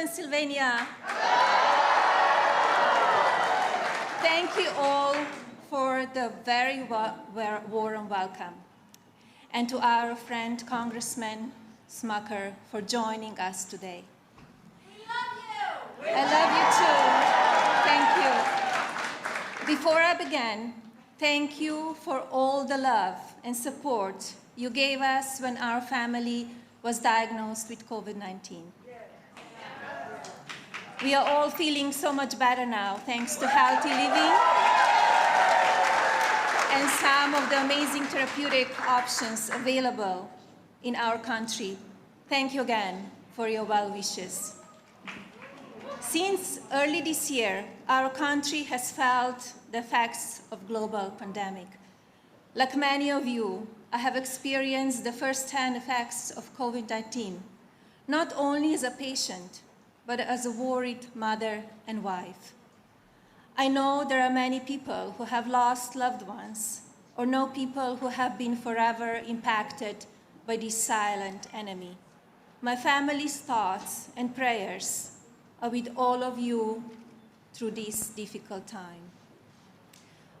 Pennsylvania. Thank you all for the very warm welcome. And to our friend Congressman Smucker for joining us today. We love you! I love you too. Thank you. Before I begin, thank you for all the love and support you gave us when our family was diagnosed with COVID-19. We are all feeling so much better now, thanks to healthy living and some of the amazing therapeutic options available in our country. Thank you again for your well wishes. Since early this year, our country has felt the effects of global pandemic. Like many of you, I have experienced the first-hand effects of COVID-19, not only as a patient, but as a worried mother and wife. I know there are many people who have lost loved ones, or know people who have been forever impacted by this silent enemy. My family's thoughts and prayers are with all of you through this difficult time.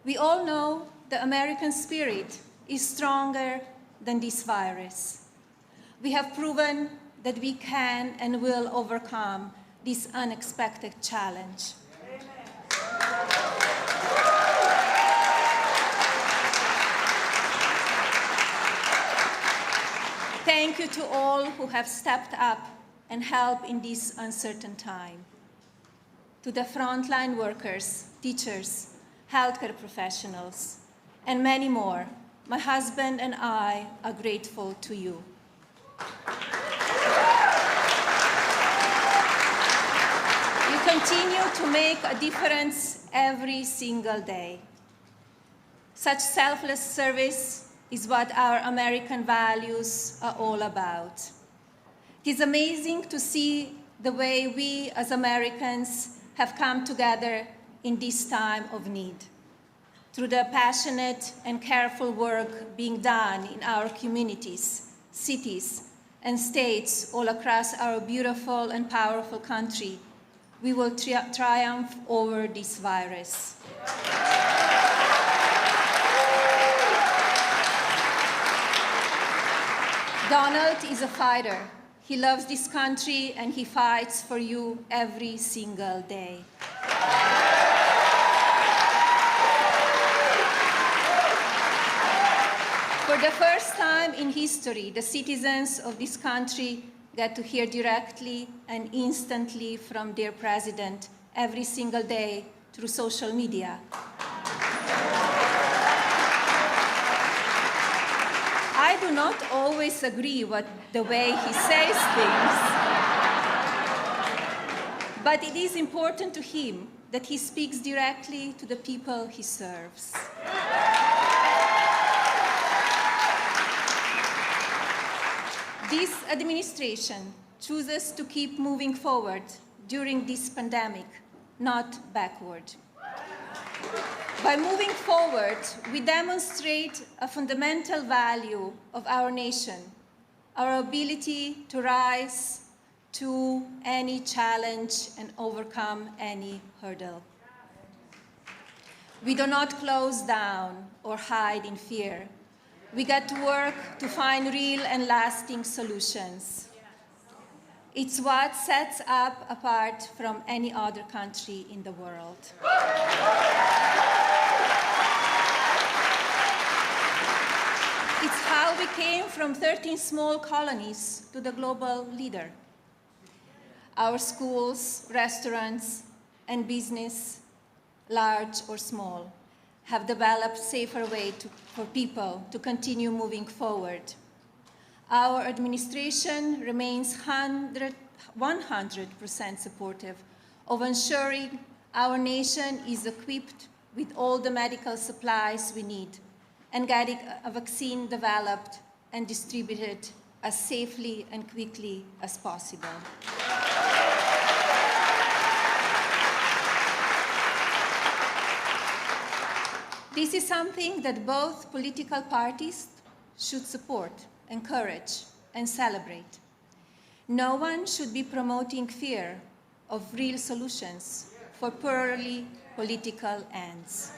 We all know the American spirit is stronger than this virus. We have proven that we can and will overcome this unexpected challenge. Thank you to all who have stepped up and helped in this uncertain time. To the frontline workers, teachers, healthcare professionals, and many more, my husband and I are grateful to you. You continue to make a difference every single day. Such selfless service is what our American values are all about. It is amazing to see the way we as Americans have come together in this time of need. Through the passionate and careful work being done in our communities, cities, and states all across our beautiful and powerful country, we will triumph over this virus. Donald is a fighter. He loves this country and he fights for you every single day. For the first time in history, the citizens of this country get to hear directly and instantly from their president every single day through social media. I do not always agree with the way he says things, but it is important to him that he speaks directly to the people he serves. This administration chooses to keep moving forward during this pandemic, not backward. By moving forward, we demonstrate a fundamental value of our nation, our ability to rise to any challenge and overcome any hurdle. We do not close down or hide in fear. We get to work to find real and lasting solutions. It's what sets us apart from any other country in the world. It's how we came from 13 small colonies to the global leader. Our schools, restaurants, and business, large or small, have developed safer ways for people to continue moving forward. Our administration remains 100% supportive of ensuring our nation is equipped with all the medical supplies we need and getting a vaccine developed and distributed as safely and quickly as possible. This is something that both political parties should support, encourage, and celebrate. No one should be promoting fear of real solutions for purely political ends.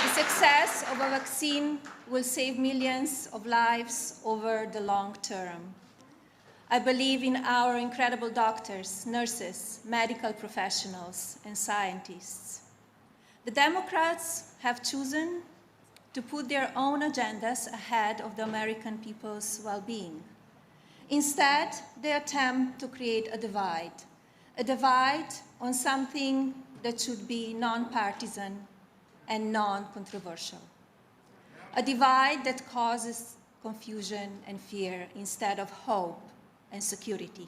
The success of a vaccine will save millions of lives over the long term. I believe in our incredible doctors, nurses, medical professionals, and scientists. The Democrats have chosen to put their own agendas ahead of the American people's well-being. Instead, they attempt to create a divide on something that should be non-partisan and non-controversial. A divide that causes confusion and fear instead of hope and security.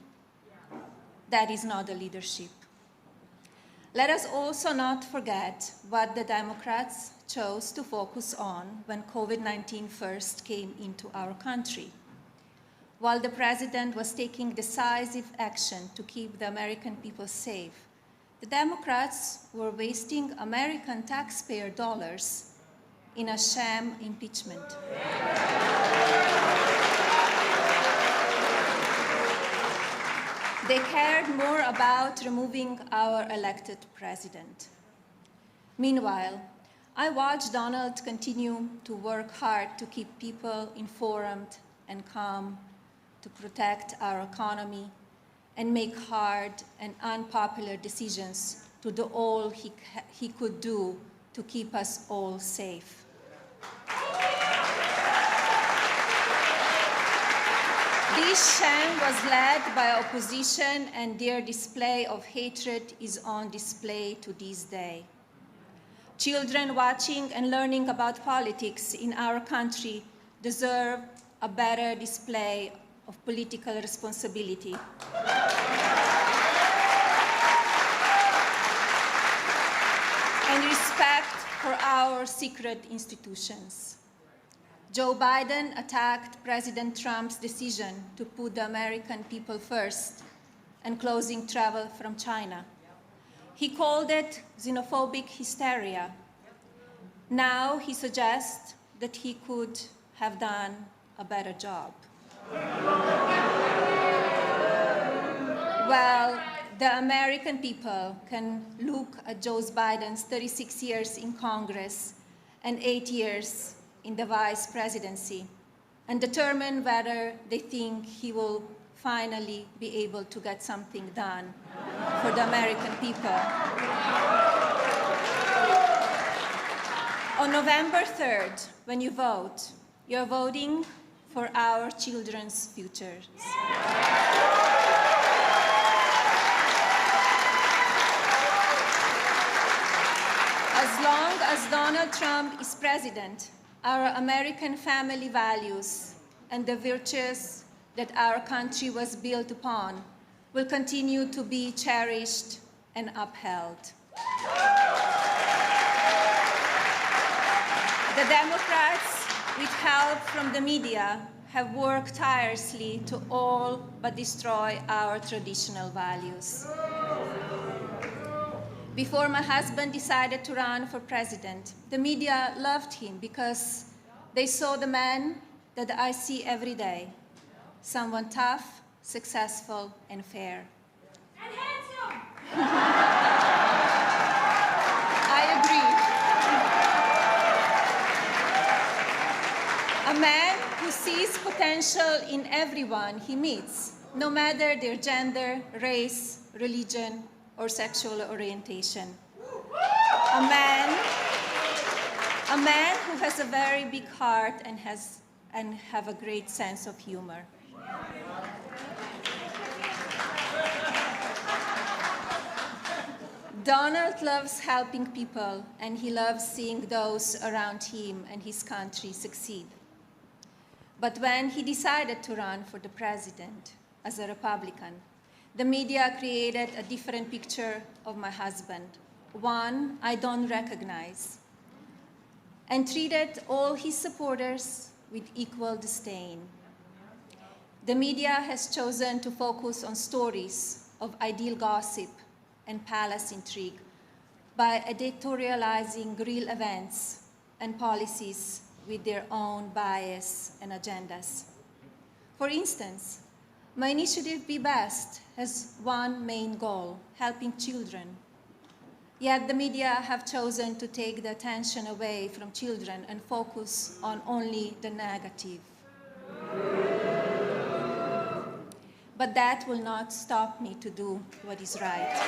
That is not a leadership. Let us also not forget what the Democrats chose to focus on when COVID-19 first came into our country. While the president was taking decisive action to keep the American people safe, the Democrats were wasting American taxpayer dollars in a sham impeachment. They cared more about removing our elected president. Meanwhile, I watched Donald continue to work hard to keep people informed and calm, to protect our economy, and make hard and unpopular decisions to do all he could do to keep us all safe. This sham was led by opposition, and their display of hatred is on display to this day. Children watching and learning about politics in our country deserve a better display of political responsibility. And respect for our secret institutions. Joe Biden attacked President Trump's decision to put the American people first and closing travel from China. He called it xenophobic hysteria. Now he suggests that he could have done a better job. Well, the American people can look at Joe Biden's 36 years in Congress and 8 years in the vice presidency and determine whether they think he will finally be able to get something done for the American people. On November 3rd, when you vote, you're voting for our children's futures. As long as Donald Trump is president, our American family values and the virtues that our country was built upon will continue to be cherished and upheld. The Democrats, with help from the media, have worked tirelessly to all but destroy our traditional values. Before my husband decided to run for president, the media loved him because they saw the man that I see every day, someone tough, successful, and fair. And handsome! I agree. A man who sees potential in everyone he meets, no matter their gender, race, religion, or sexual orientation. A man who has a very big heart and have a great sense of humor. Donald loves helping people, and he loves seeing those around him and his country succeed. But when he decided to run for the president as a Republican, the media created a different picture of my husband, one I don't recognize, and treated all his supporters with equal disdain. The media has chosen to focus on stories of ideal gossip and palace intrigue by editorializing real events and policies with their own bias and agendas. For instance, My initiative Be Best has one main goal: helping children. Yet the media have chosen to take the attention away from children and focus on only the negative. But that will not stop me to do what is right.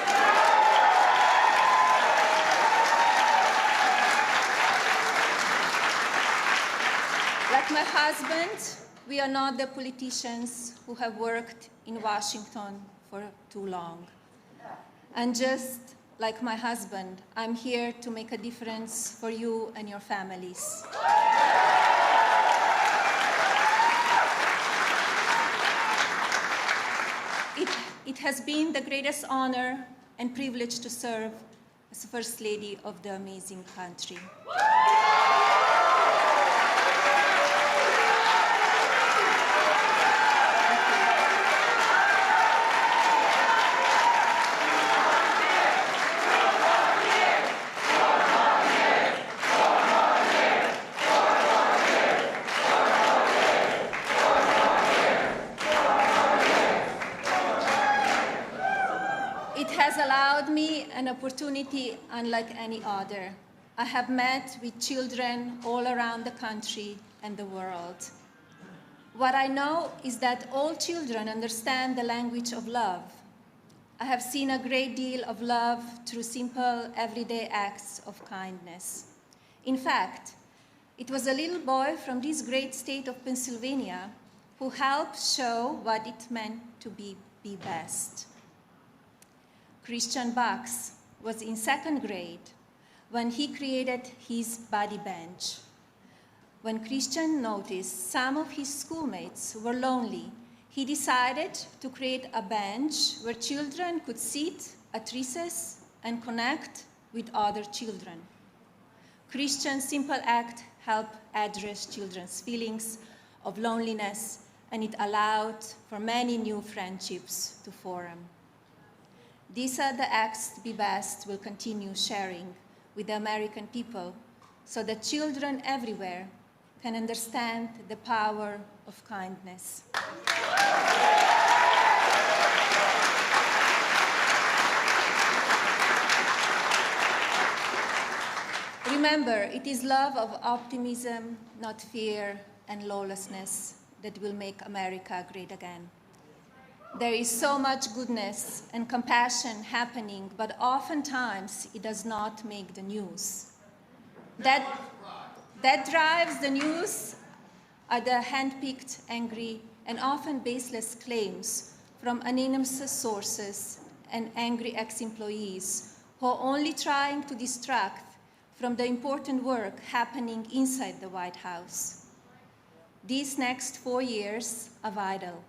Like my husband, we are not the politicians who have worked in Washington for too long. And just like my husband, I'm here to make a difference for you and your families. It has been the greatest honor and privilege to serve as First Lady of the amazing country. It has allowed me an opportunity unlike any other. I have met with children all around the country and the world. What I know is that all children understand the language of love. I have seen a great deal of love through simple, everyday acts of kindness. In fact, it was a little boy from this great state of Pennsylvania who helped show what it meant to be best. Christian Bucks was in 2nd grade when he created his buddy bench. When Christian noticed some of his schoolmates were lonely, he decided to create a bench where children could sit at recess and connect with other children. Christian's simple act helped address children's feelings of loneliness, and it allowed for many new friendships to form. These are the acts Be Best will continue sharing with the American people so that children everywhere can understand the power of kindness. Remember, it is love of optimism, not fear and lawlessness, that will make America great again. There is so much goodness and compassion happening, but oftentimes it does not make the news. That drives the news are the hand-picked, angry, and often baseless claims from anonymous sources and angry ex-employees who are only trying to distract from the important work happening inside the White House. These next 4 years are vital.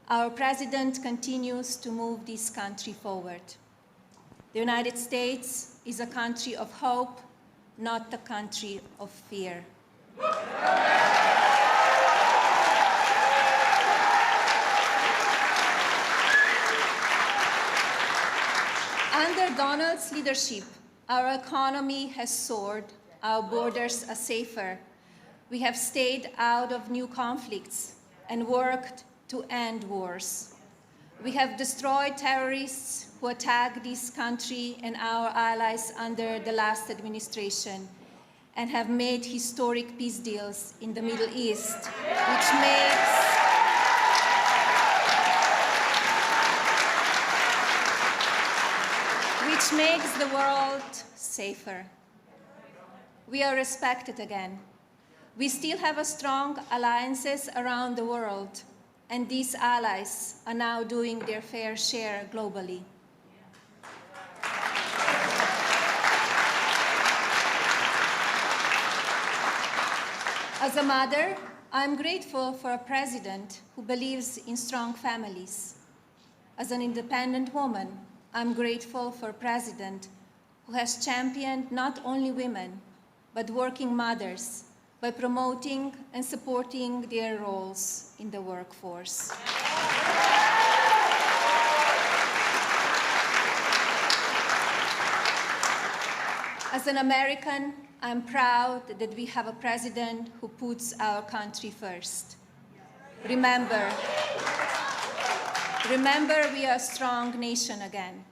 Our president continues to move this country forward. The United States is a country of hope, not a country of fear. Under Donald's leadership, our economy has soared, our borders are safer. We have stayed out of new conflicts and worked to end wars. We have destroyed terrorists who attacked this country and our allies under the last administration, and have made historic peace deals in the Middle East, which makes the world safer. We are respected again. We still have strong alliances around the world, and these allies are now doing their fair share globally. As a mother, I'm grateful for a president who believes in strong families. As an independent woman, I'm grateful for a president who has championed not only women, but working mothers by promoting and supporting their roles in the workforce. As an American, I'm proud that we have a president who puts our country first. Remember, Remember, we are a strong nation again.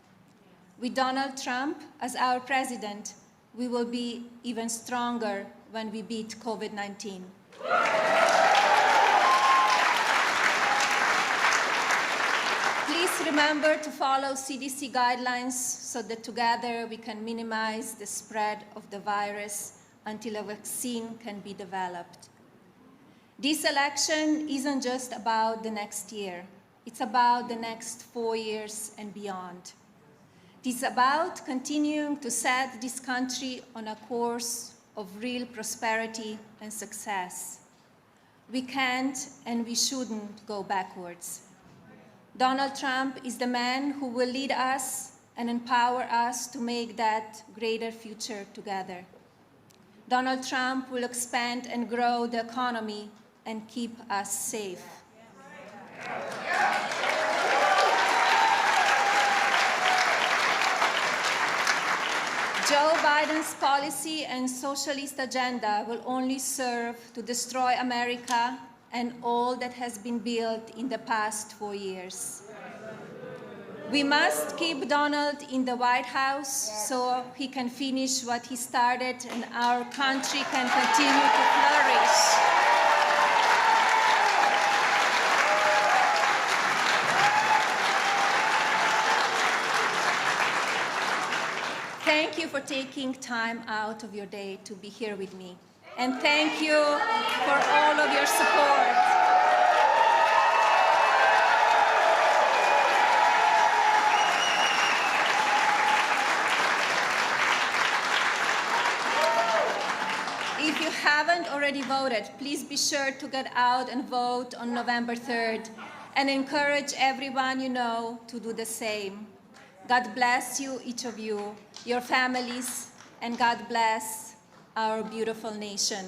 With Donald Trump as our president, we will be even stronger when we beat COVID-19. Please remember to follow CDC guidelines so that together we can minimize the spread of the virus until a vaccine can be developed. This election isn't just about the next year. It's about the next 4 years and beyond. It's about continuing to set this country on a course of real prosperity and success. We can't and we shouldn't go backwards. Donald Trump is the man who will lead us and empower us to make that greater future together. Donald Trump will expand and grow the economy and keep us safe. Joe Biden's policy and socialist agenda will only serve to destroy America and all that has been built in the past 4 years. We must keep Donald in the White House so he can finish what he started and our country can continue to flourish. Thank you for taking time out of your day to be here with me. And thank you for all of your support. If you haven't already voted, please be sure to get out and vote on November 3rd and encourage everyone you know to do the same. God bless you, each of you, your families, and God bless our beautiful nation.